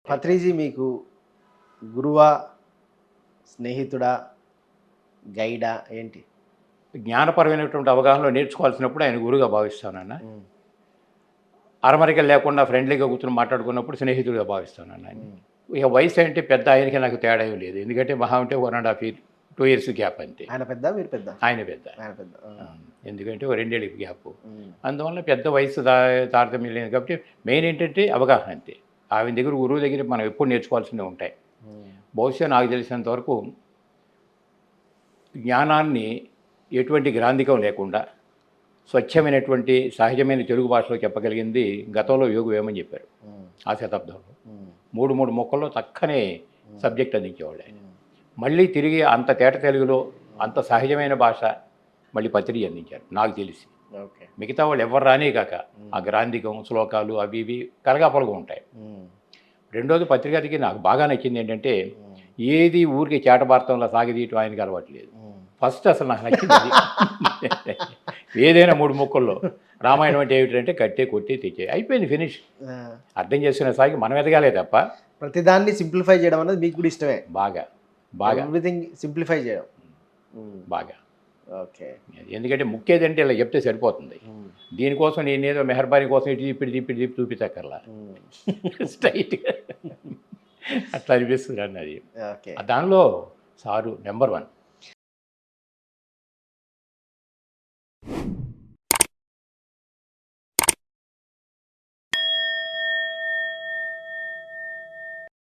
పత్రిజీ మీకు గురువా, స్నేహితుడా, గైడా ఏంటి? జ్ఞానపరమైనటువంటి అవగాహనలో నేర్చుకోవాల్సినప్పుడు ఆయన గురువుగా భావిస్తానన్న. అరమరికలు లేకుండా ఫ్రెండ్లీగా కూర్చొని మాట్లాడుకున్నప్పుడు స్నేహితుడిగా భావిస్తానన్న. ఇక వయసు అంటే పెద్ద ఆయనకి నాకు తేడా ఏం లేదు. ఎందుకంటే మహా ఉంటే 1.5 year 2 years గ్యాప్ అంతే. ఆయన పెద్ద, మీరు పెద్ద? ఆయన పెద్ద. ఎందుకంటే ఒక 2 ఏళ్ళకి గ్యాప్. అందువల్ల పెద్ద వయసు తారతమ్యం లేదు కాబట్టి మెయిన్ ఏంటంటే అవగాహన అంతే. ఆయన దగ్గర గురువు దగ్గర మనం ఎప్పుడు నేర్చుకోవాల్సినవి ఉంటాయి. బహుశా నాకు తెలిసినంత వరకు జ్ఞానాన్ని ఎటువంటి గ్రాంధికం లేకుండా స్వచ్ఛమైనటువంటి సహజమైన తెలుగు భాషలో చెప్పగలిగింది గతంలో యోగి వేమని చెప్పారు. ఆ శతాబ్దంలో 3 మొక్కల్లో చక్కనే సబ్జెక్ట్ అందించేవాళ్ళు ఆయన. మళ్ళీ తిరిగి అంత తేట తెలుగులో అంత సహజమైన భాష మళ్ళీ పత్రిజీ అందించారు నాకు తెలిసి. మిగతా వాళ్ళు ఎవరు రానే కాక ఆ గ్రాంధికం శ్లోకాలు అవి ఇవి కలగాపలుగా ఉంటాయి. రెండోది పత్రికకి నాకు బాగా నచ్చింది ఏంటంటే ఏది ఊరికి చేటభారతంలో సాగదీయటం ఆయనకి అలవాట్లేదు. ఫస్ట్ అసలు నాకు నచ్చింది ఏదైనా 3 మొక్కల్లో రామాయణం అంటే ఏమిటంటే కట్టే కొట్టి తెచ్చే అయిపోయింది, ఫినిష్. అర్థం చేసుకునే సాగి మనం ఎదగాలే తప్ప ప్రతిదాన్ని సింప్లిఫై చేయడం అనేది మీకు కూడా ఇష్టమే? బాగా ఎవ్రీథింగ్ సింప్లిఫై చేయడం బాగా. ఓకే. ఎందుకంటే ముఖ్యదంటే ఇలా చెప్తే సరిపోతుంది. దీనికోసం నేనేదో మెహర్బానీ కోసం ఇటు తిప్పి చూపించక్కర్లా, స్ట్రైట్గా అట్లా అనిపిస్తుంది అన్నది. దానిలో సారు నెంబర్ 1.